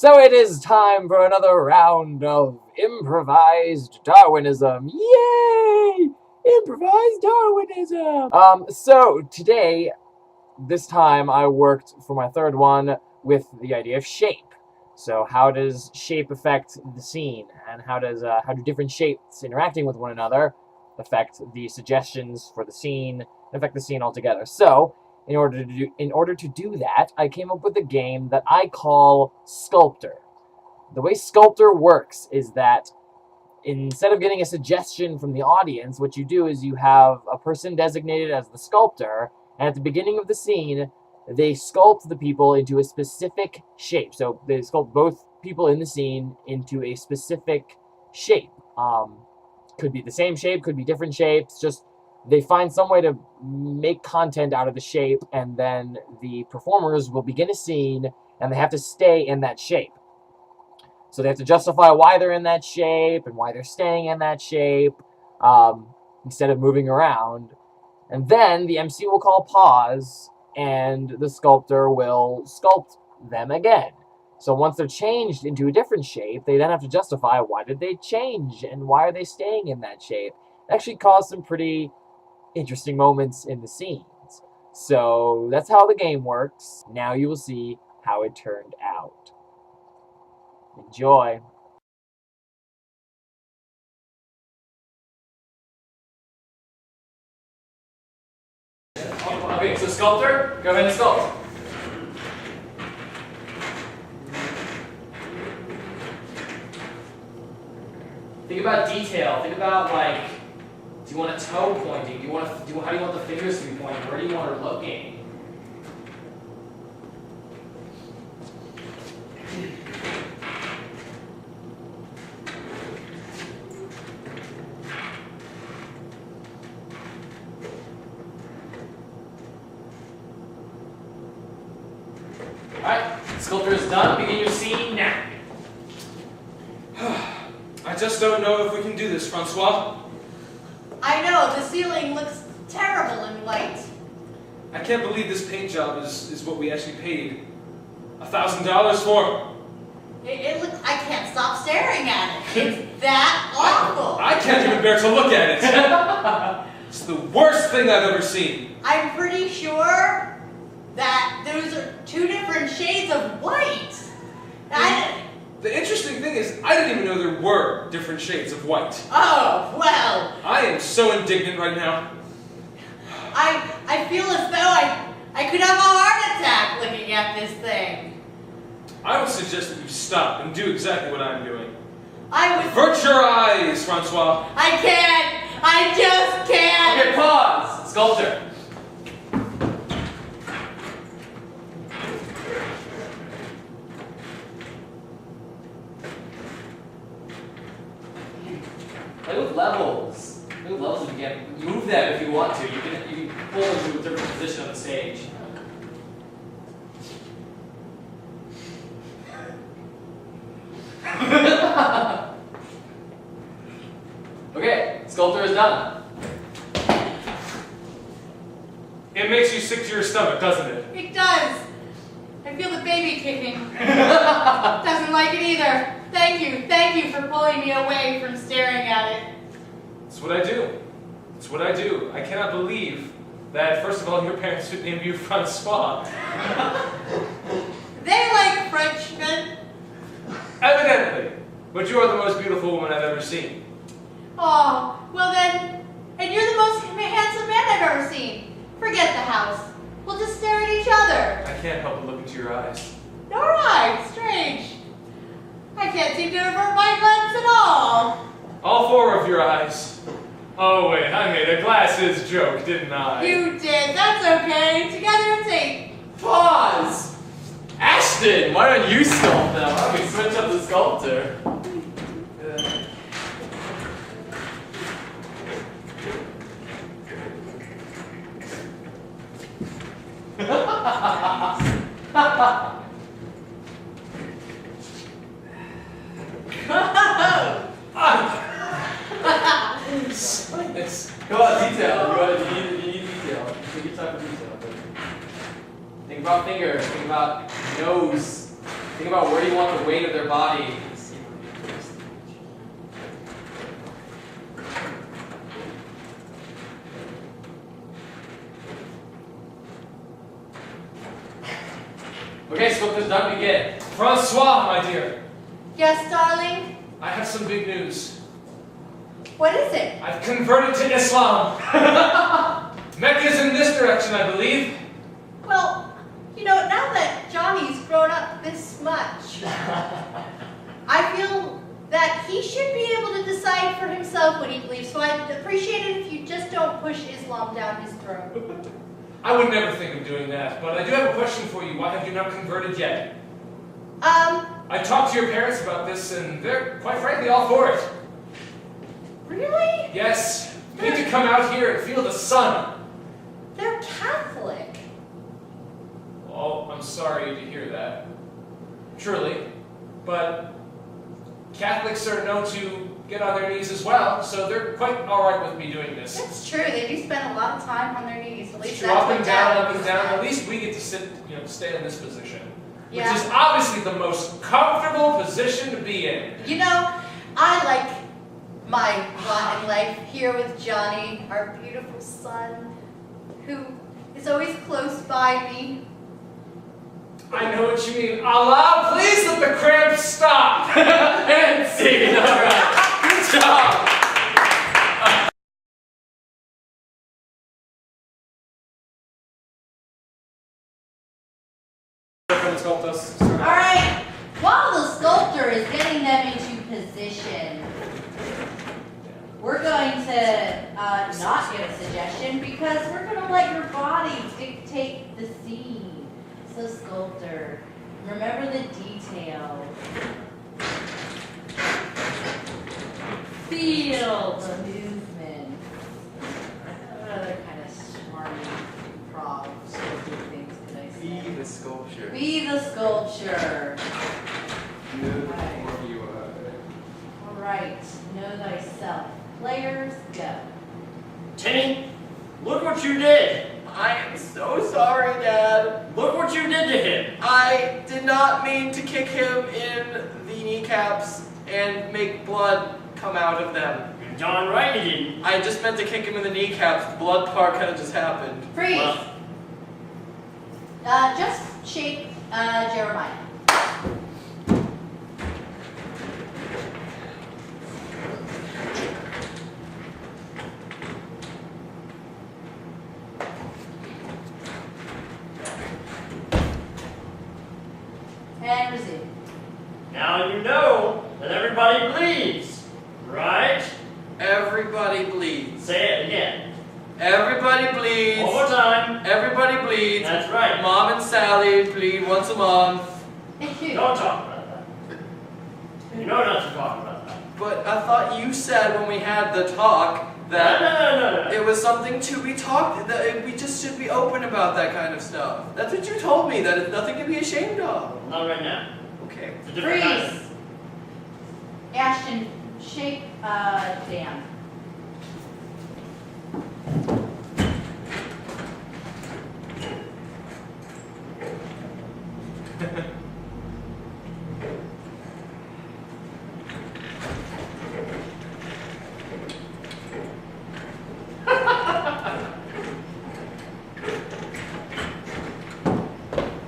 So it is time for another round of improvised Darwinism. Yay! Improvised Darwinism! So today, this time I worked for my third one with the idea of shape. So how does shape affect the scene, and how do different shapes interacting with one another affect the suggestions for the scene, and affect the scene altogether? So in order to do that, I came up with a game that I call Sculptor. The way Sculptor works is that instead of getting a suggestion from the audience, what you do is you have a person designated as the sculptor, and at the beginning of the scene, they sculpt the people into a specific shape. So they sculpt both people in the scene into a specific shape. Could be the same shape, could be different shapes, just they find some way to make content out of the shape, and then the performers will begin a scene, and they have to stay in that shape. So they have to justify why they're in that shape and why they're staying in that shape instead of moving around. And then the MC will call pause, and the sculptor will sculpt them again. So once they're changed into a different shape, they then have to justify why did they change and why are they staying in that shape. It actually caused some pretty interesting moments in the scenes. So that's how the game works. Now you will see how it turned out. Enjoy. Okay, so sculptor, go ahead and sculpt. Think about detail. Think about, like, do you want a toe pointing? How do you want the fingers to be pointing? Where do you want her looking? Alright, sculptor is done. Begin your scene now. I just don't know if we can do this, Francois. I know, the ceiling looks terrible in white. I can't believe this paint job is what we actually paid $1,000 for. It looks, I can't stop staring at it. It's that awful. I can't even bear to look at it. It's the worst thing I've ever seen. I'm pretty sure that those are two different shades of white. The interesting thing is, I didn't even know there were different shades of white. Oh, well. I am so indignant right now. I feel as though I could have a heart attack looking at this thing. I would suggest that you stop and do exactly what I'm doing. Avert your eyes, Francois. I can't. I just can't. Okay, pause. Sculptor. Play with levels. Play with levels if you can. Move them if you want to. You can pull them to a different position on the stage. Okay, sculptor is done. It makes you sick to your stomach, doesn't it? It does. I feel the baby kicking. Doesn't like it either. Thank you for pulling me away from staring at it. It's what I do. It's what I do. I cannot believe that, first of all, your parents would name you Francois. They like Frenchmen. Evidently. But you are the most beautiful woman I've ever seen. Oh, well then, and you're the most handsome man I've ever seen. Forget the house. We'll just stare at each other. I can't help but look into your eyes. Nor I. Strange. I can't seem to avert my glance at all. All four of your eyes. Oh wait, I made a glasses joke, didn't I? You did. That's okay. Together it's 8. Pause! Ashton, why don't you sculpt them? Why don't we switch up the sculptor? Go on, detail. You need detail. Take your time for detail. Think about fingers. Think about nose. Think about where you want the weight of their body. Okay, sculptor's done. Begin. Francois, my dear, Yes, darling? I have some big news. What is it? I've converted to Islam. Mecca's in this direction, I believe. Well, you know, now that Johnny's grown up this much, I feel that he should be able to decide for himself what he believes. So I'd appreciate it if you just don't push Islam down his throat. I would never think of doing that, but I do have a question for you. Why have you not converted yet? Um, I talked to your parents about this, and they're, quite frankly, all for it. really? Yes, you need to come out here and feel the sun. They're Catholic. Oh, I'm sorry to hear that. Truly. But Catholics are known to get on their knees as well, so they're quite alright with me doing this. That's true. They do spend a lot of time on their knees. At least True, that's up what and down, Dad up and down. At says. least we get to sit, stay in this position. Yeah. Which is obviously the most comfortable position to be in. You know, I like my lot in life here with Johnny, our beautiful son, who is always close by me. I know what you mean. Allah, please let the cramps stop. And scene. All right. Good job. All right, while the sculptor is getting them into position, we're going to not give a suggestion because we're going to let your body dictate the scene. So sculptor, remember the details. Feel the movement. What other kind of smarmy improv sculpture things could I say? Be the sculpture. Be the sculpture. All right, know thyself. Players, go. Timmy, look what you did. I am so sorry, Dad. Look what you did to him. I did not mean to kick him in the kneecaps and make blood come out of them. You're darn right you didn't. I just meant to kick him in the kneecaps. The blood part kind of just happened. Freeze. Well, Just shake Jeremiah. And resume. now you know that everybody bleeds, right? Everybody bleeds. Say it again. Everybody bleeds. One more time. Everybody bleeds. That's right. Mom and Sally bleed once a month. Don't talk about that. You know not to talk about that. But I thought you said when we had the talk that No. it was something to be talked, that we just should be open about that kind of stuff. That's what you told me, that it's nothing to be ashamed of. Not right now. Okay. It's a different kind Freeze. Ashton, shake Dan.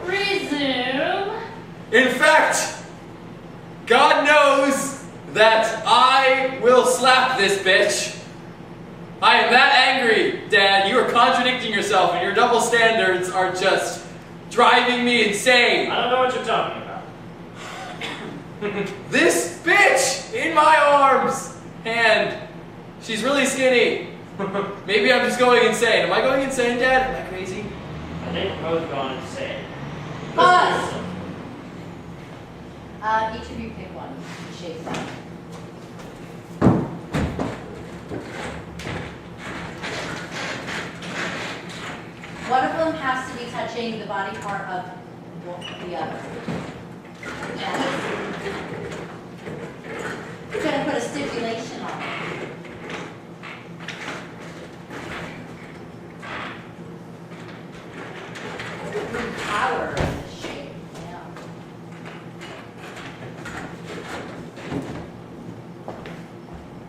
Resume. In fact, God knows that I will slap this bitch. I am that angry, Dad. You are contradicting yourself, and your double standards are just driving me insane. I don't know what you're talking about. This bitch in my arms, and she's really skinny. Maybe I'm just going insane. Am I going insane, Dad? Am I crazy? I think we're both gone insane. Pause. Each of you pick one to shake them. One of them has to be touching the body part of the other. We're going to put a stipulation on it. Power in the shape, yeah.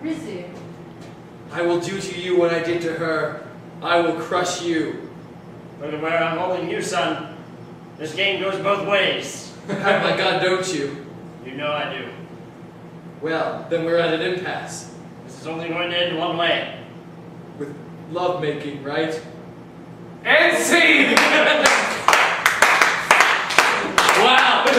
Resume. I will do to you what I did to her. I will crush you. Look at where I'm holding you, son. This game goes both ways. My God, don't you? You know I do. Well, then we're at an impasse. This is only going to end one way. With love making, right? And scene! Wow!